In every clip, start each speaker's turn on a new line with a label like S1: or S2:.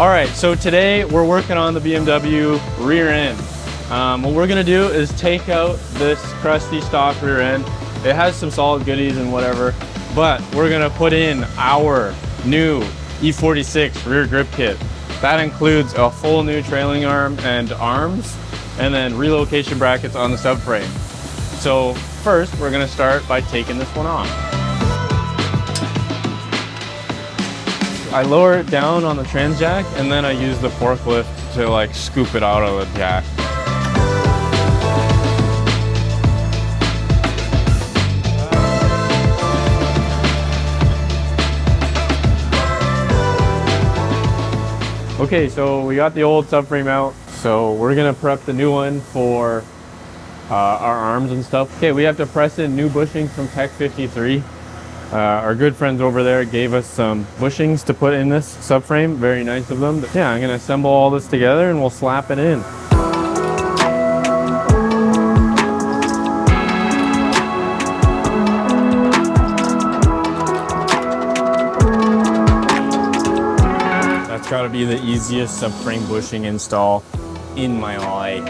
S1: All right, so today we're working on the BMW rear end. What we're gonna do is take out this crusty stock rear end. It has some solid goodies and whatever, but we're gonna put in our new E46 rear grip kit. That includes a full new trailing arm and arms, and then relocation brackets on the subframe. So first, we're gonna start by taking this one off. I lower it down on the trans jack, and then I use the forklift to like scoop it out of the jack. Okay, so we got the old subframe out, so we're gonna prep the new one for our arms and stuff. Okay, we have to press in new bushings from Tech 53. Our good friends over there gave us some bushings to put in this subframe. Very nice of them. Yeah, I'm gonna assemble all this together and we'll slap it in. That's gotta be the easiest subframe bushing install in my life.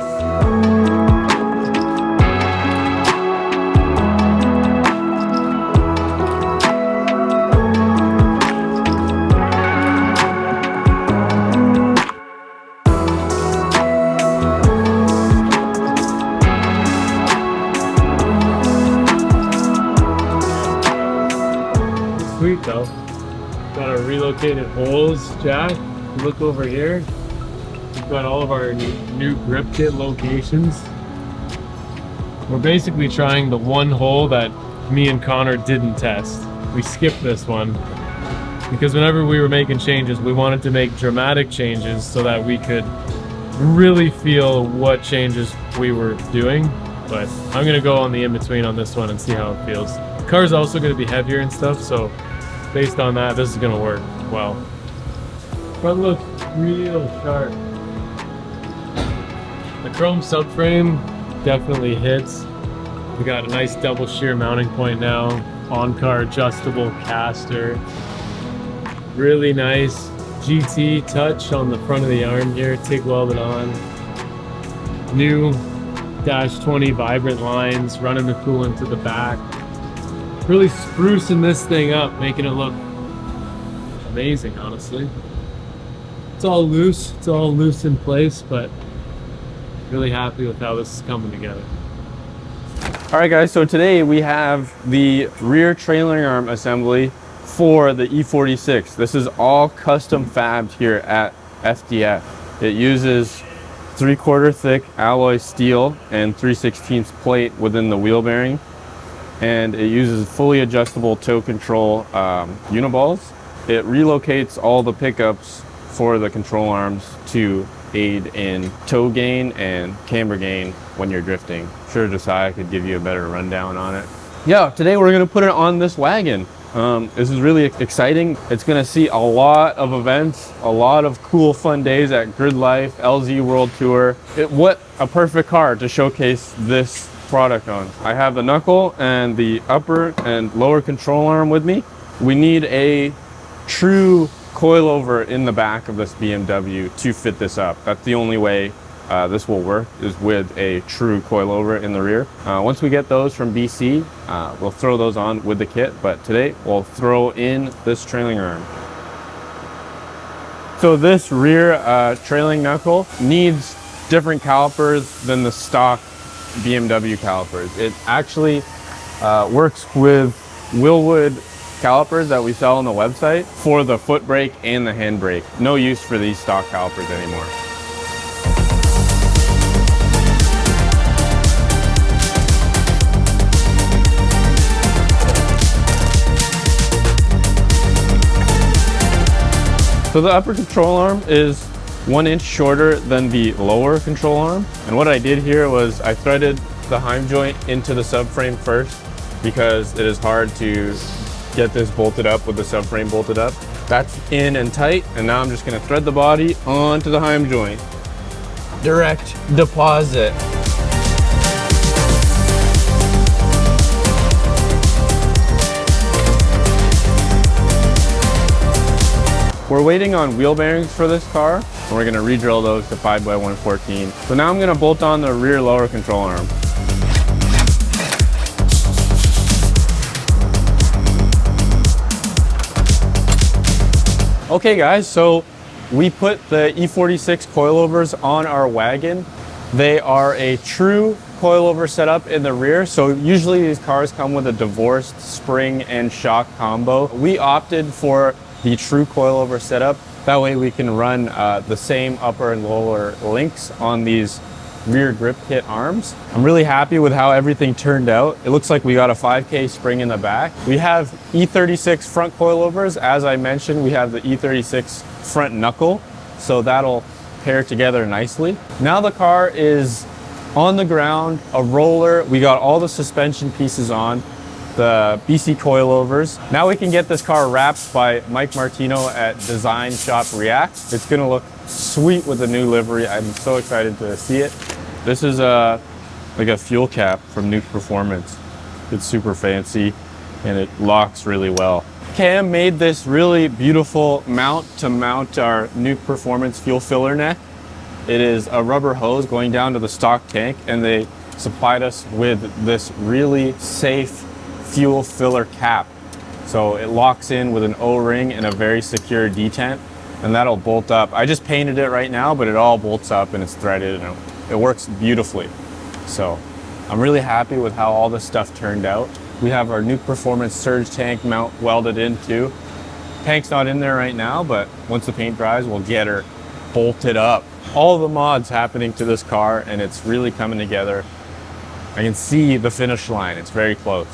S1: Sweet though. Got our relocated holes jack. Look over here. We've got all of our new grip kit locations. We're basically trying the one hole that me and Connor didn't test. We skipped this one because whenever we were making changes, we wanted to make dramatic changes so that we could really feel what changes we were doing. But I'm gonna go on the in-between on this one and see how it feels. The car's also gonna be heavier and stuff, so based on that, this is gonna work well. Front looks real sharp. The chrome subframe definitely hits. We got a nice double shear mounting point now. On-car adjustable caster. Really nice GT touch on the front of the arm here, TIG welded on. New -20 vibrant lines running the coolant to the back. Really sprucing this thing up, making it look amazing, honestly. It's all loose in place, but really happy with how this is coming together. All right guys, so today we have the rear trailing arm assembly for the E46. This is all custom fabbed here at FDF. It uses 3/4 thick alloy steel and 3/16 plate within the wheel bearing. And it uses fully adjustable tow control uniballs. It relocates all the pickups for the control arms to aid in tow gain and camber gain when you're drifting. I'm sure Josiah could give you a better rundown on it. Yeah, today we're gonna put it on this wagon. This is really exciting. It's gonna see a lot of events, a lot of cool fun days at Grid Life, LZ World Tour. What a perfect car to showcase this product on. I have the knuckle and the upper and lower control arm with me. We need a true coilover in the back of this BMW to fit this up. That's the only way this will work, is with a true coilover in the rear. Once we get those from BC, we'll throw those on with the kit, but today we'll throw in this trailing arm. So this rear trailing knuckle needs different calipers than the stock BMW calipers. It actually works with Willwood calipers that we sell on the website for the foot brake and the handbrake. No use for these stock calipers anymore. So the upper control arm is 1 inch shorter than the lower control arm. And what I did here was I threaded the heim joint into the subframe first because it is hard to get this bolted up with the subframe bolted up. That's in and tight, and now I'm just gonna thread the body onto the heim joint. Direct deposit.
S2: We're waiting on wheel bearings for this car, and we're gonna re-drill those to 5x114. So now I'm gonna bolt on the rear lower control arm. Okay guys, so we put the E46 coilovers on our wagon. They are a true coilover setup in the rear. So usually these cars come with a divorced spring and shock combo. We opted for the true coilover setup. That way we can run the same upper and lower links on these rear grip kit arms. I'm really happy with how everything turned out. It looks like we got a 5K spring in the back. We have E36 front coilovers. As I mentioned, we have the E36 front knuckle, so that'll pair together nicely. Now the car is on the ground, a roller. We got all the suspension pieces on, the BC coilovers. Now we can get this car wrapped by Mike Martino at Design Shop React. It's gonna look sweet with the new livery. I'm so excited to see it. This is like a fuel cap from Nuke Performance. It's super fancy and it locks really well. Cam made this really beautiful mount to mount our Nuke Performance fuel filler neck. It is a rubber hose going down to the stock tank, and they supplied us with this really safe fuel filler cap. So it locks in with an O-ring and a very secure detent, and that'll bolt up. I just painted it right now, but it all bolts up and it's threaded and it works beautifully. So I'm really happy with how all this stuff turned out. We have our Nuke Performance surge tank mount welded in too. Tank's not in there right now, but once the paint dries, we'll get her bolted up. All the mods happening to this car, and it's really coming together. I can see the finish line. It's very close.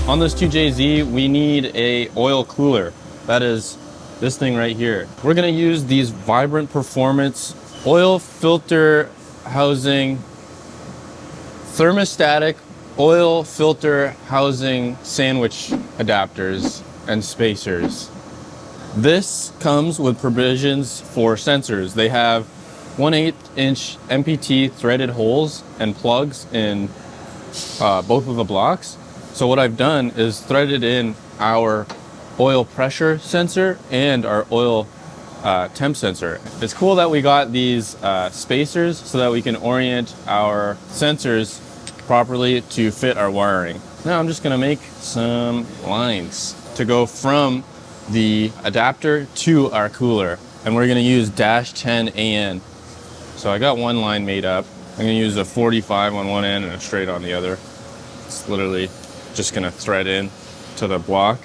S2: On this 2JZ, we need a oil cooler. That is this thing right here. We're gonna use these Vibrant Performance oil filter housing, thermostatic oil filter housing sandwich adapters and spacers. This comes with provisions for sensors. They have 1/8 inch MPT threaded holes and plugs in both of the blocks. So what I've done is threaded in our oil pressure sensor and our oil temp sensor. It's cool that we got these spacers so that we can orient our sensors properly to fit our wiring. Now I'm just gonna make some lines to go from the adapter to our cooler. And we're gonna use -10 AN. So I got one line made up. I'm gonna use a 45 on one end and a straight on the other. It's literally just gonna thread in to the block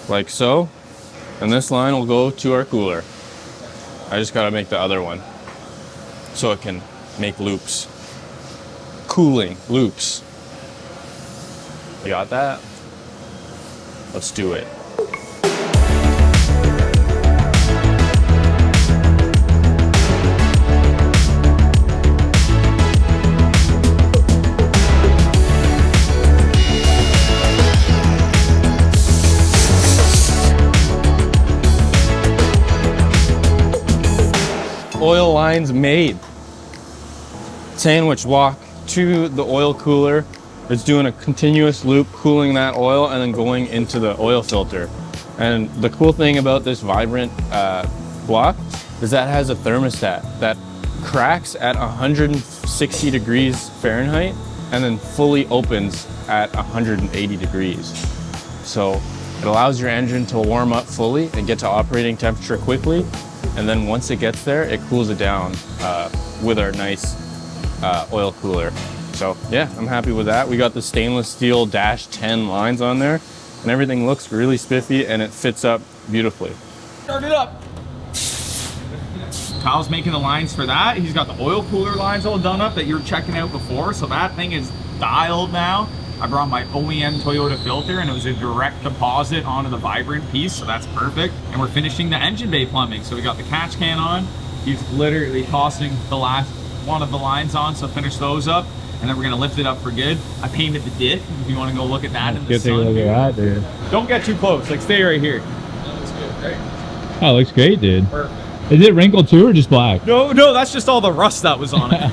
S2: like so, and this line will go to our cooler. I just gotta make the other one so it can make loops, cooling loops. You got that? Let's do it. Oil lines made. Sandwich walk to the oil cooler. It's doing a continuous loop, cooling that oil and then going into the oil filter. And the cool thing about this Vibrant block is that it has a thermostat that cracks at 160 degrees Fahrenheit and then fully opens at 180 degrees. So it allows your engine to warm up fully and get to operating temperature quickly. And then once it gets there, it cools it down with our nice oil cooler. So yeah, I'm happy with that. We got the stainless steel -10 lines on there, and everything looks really spiffy and it fits up beautifully.
S3: Start it up. Kyle's making the lines for that. He's got the oil cooler lines all done up that you were checking out before. So that thing is dialed now. I brought my OEM Toyota filter and it was a direct deposit onto the Vibrant piece, so that's perfect. And we're finishing the engine bay plumbing. So we got the catch can on, He's literally tossing the last one of the lines on, so finish those up, and then we're gonna lift it up for good. I painted the diff, if you wanna go look at that in the
S1: Good
S3: sun.
S1: thing look at that, dude.
S3: Don't get too close, like stay right here.
S4: That's good, right?
S5: Oh, it looks great, dude.
S3: Perfect.
S5: Is it wrinkled too or just black?
S3: No, that's just all the rust that was on it.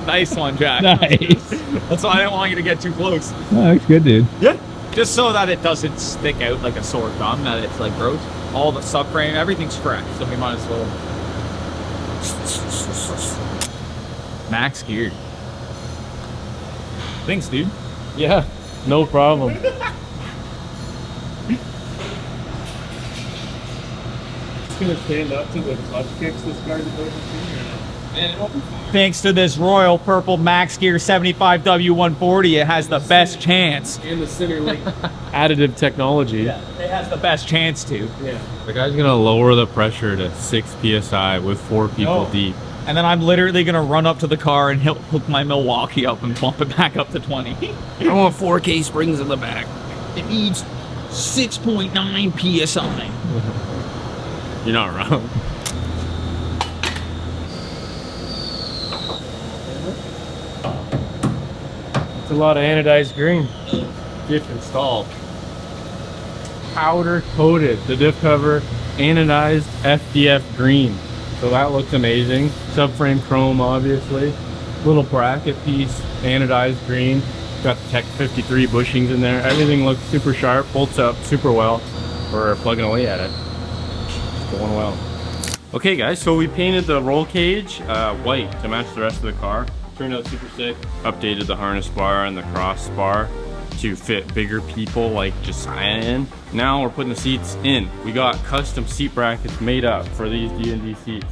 S3: Nice one, Jack.
S5: Nice.
S3: That's why I didn't want you to get too close.
S5: Oh, looks good, dude.
S3: Yeah. Just so that it doesn't stick out like a sore thumb, that it's like gross. All the subframe, everything's fresh, so we might as well. Max gear. Thanks, dude.
S1: Yeah, no problem. It's gonna stand up to the clutch kicks this car's about to see, or not?
S3: Man, it won't be fine. Thanks to this royal purple Max Gear 75W140, it has the best chance.
S1: And the center link additive technology.
S3: Yeah, it has the best chance to.
S1: Yeah.
S2: The guy's gonna lower the pressure to 6 psi with 4 people
S3: No.
S2: deep.
S3: And then I'm literally gonna run up to the car and hook my Milwaukee up and bump it back up to 20.
S4: I want 4K springs in the back.
S3: It needs 6.9 PSI.
S2: You're not wrong.
S1: It's a lot of anodized green. Diff installed. Powder coated. The diff cover, anodized FDF green. So that looks amazing. Subframe chrome, obviously. Little bracket piece, anodized green. Got the Tech 53 bushings in there. Everything looks super sharp, bolts up super well. We're plugging away at it. It's going well. Okay guys, so we painted the roll cage white to match the rest of the car. Turned out super sick. Updated the harness bar and the cross bar to fit bigger people like Josiah in. Now we're putting the seats in. We got custom seat brackets made up for these D&D seats.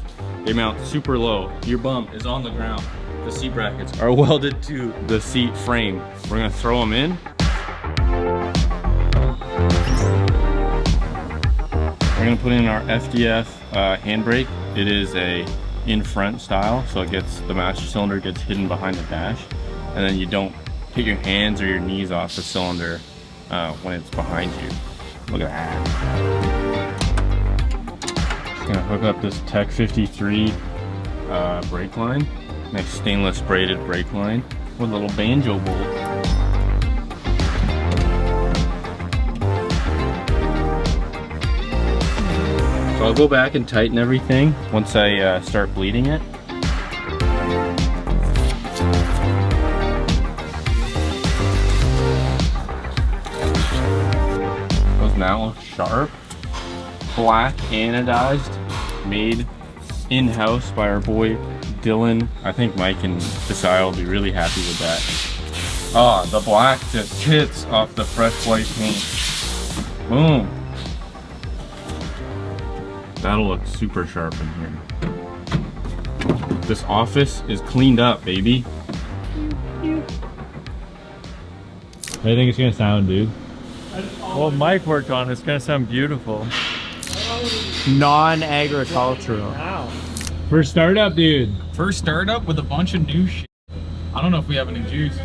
S1: They mount super low. Your bum is on the ground. The seat brackets are welded to the seat frame. We're gonna throw them in. We're gonna put in our FDF handbrake. It is a in front style, so it gets the master cylinder gets hidden behind the dash, and then you don't take your hands or your knees off the cylinder when it's behind you. Look at that. Just gonna hook up this Tech 53 brake line, nice stainless braided brake line with a little banjo bolt. So I'll go back and tighten everything once I start bleeding it. Those now look sharp. Black anodized, made in-house by our boy Dylan. I think Mike and Josiah will be really happy with that. Ah, the black just hits off the fresh white paint. Boom. That'll look super sharp in here. This office is cleaned up, baby.
S5: How do you think it's gonna sound, dude?
S1: Well, Mike worked on it. It's gonna sound beautiful. Non-agricultural.
S5: First startup, dude.
S3: First startup with a bunch of new shit. I don't know if we have any juice.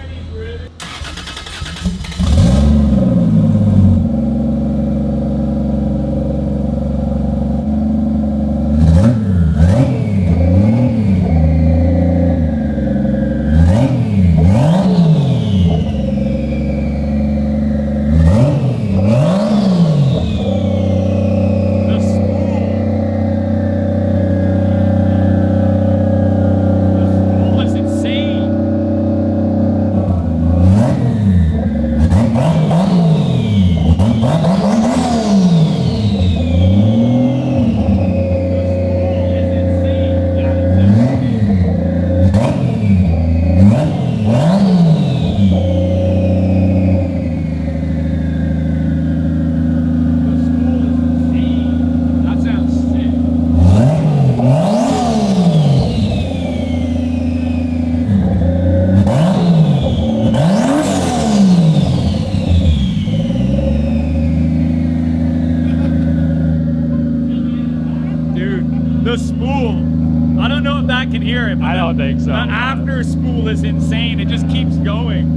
S3: The spool. I don't know if that can hear it.
S1: I don't think so.
S3: The after spool is insane. It just keeps going.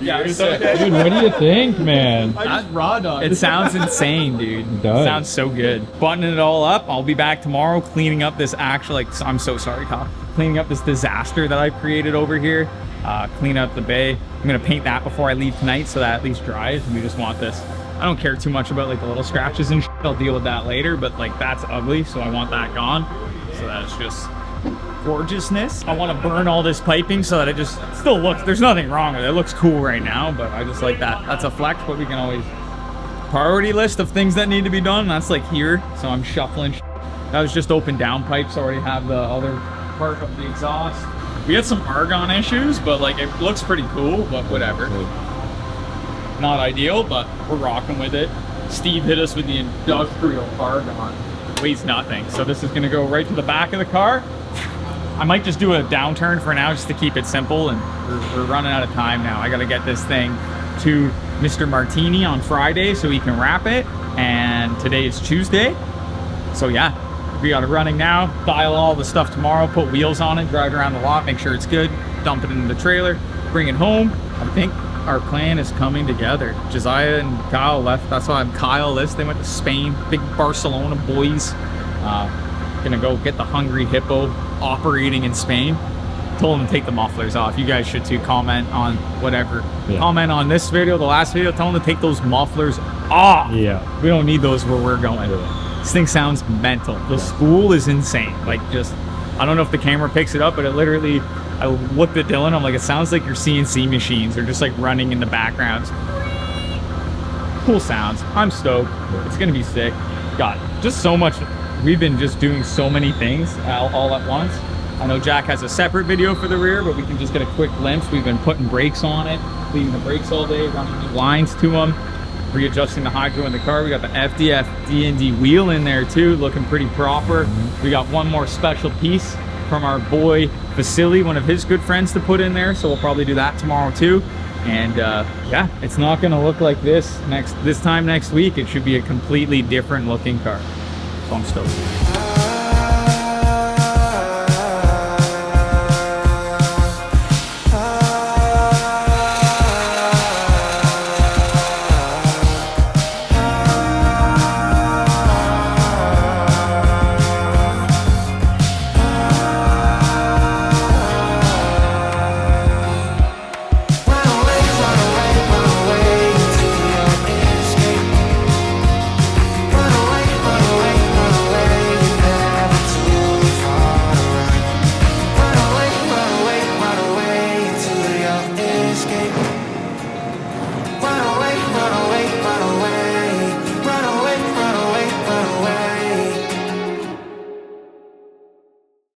S3: Yeah,
S1: dude.
S3: it's okay.
S5: Dude, what do you think, man?
S1: I just raw dog.
S3: It sounds insane, dude. It
S5: does.
S3: sounds so good. Buttoning it all up. I'll be back tomorrow cleaning up this I'm so sorry, Kyle. Cleaning up this disaster that I've created over here. Clean up the bay. I'm gonna paint that before I leave tonight so that at least dries. And we just want this. I don't care too much about like the little scratches and shit. I'll deal with that later, but like that's ugly, so I want that gone. So that's just gorgeousness. I want to burn all this piping so that it just still looks, there's nothing wrong with it. It looks cool right now, but I just like that. That's a flex, but we can always priority list of things that need to be done. That's like here, so I'm shuffling. That was just open down pipes. I already have the other part of the exhaust. We had some argon issues, but like it looks pretty cool, but whatever. Not ideal, but we're rocking with it. Steve hit us with the industrial argon. Weighs nothing. So this is gonna go right to the back of the car. I might just do a downturn for now just to keep it simple, and we're running out of time now. I gotta get this thing to Mr. Martini on Friday so he can wrap it, and today is Tuesday. So yeah, we got it running now. Dial all the stuff tomorrow, put wheels on it, drive it around the lot, make sure it's good, dump it into the trailer, bring it home. I think our plan is coming together. Josiah and Kyle left. That's why I'm Kyle list. They went to Spain, big Barcelona boys. Gonna go get the Hungry Hippo operating in Spain. Told them to take the mufflers off. You guys should too. Comment on whatever.
S5: Yeah.
S3: Comment on this video, the last video. Tell them to take those mufflers off.
S5: Yeah.
S3: We don't need those where we're going. This thing sounds mental. The spool is insane. Like just, I don't know if the camera picks it up, but it literally, I looked at Dylan, I'm like, it sounds like your CNC machines are just like running in the background. Cool sounds. I'm stoked. It's gonna be sick. God, just so much. We've been just doing so many things all at once. I know Jack has a separate video for the rear, but we can just get a quick glimpse. We've been putting brakes on it, cleaning the brakes all day, running new lines to them, readjusting the hydro in the car. We got the FDF D&D wheel in there too, looking pretty proper. We got one more special piece from our boy Vasily, one of his good friends, to put in there, so we'll probably do that tomorrow too. And yeah, it's not gonna look like this time next week. It should be a completely different looking car. So I'm stoked.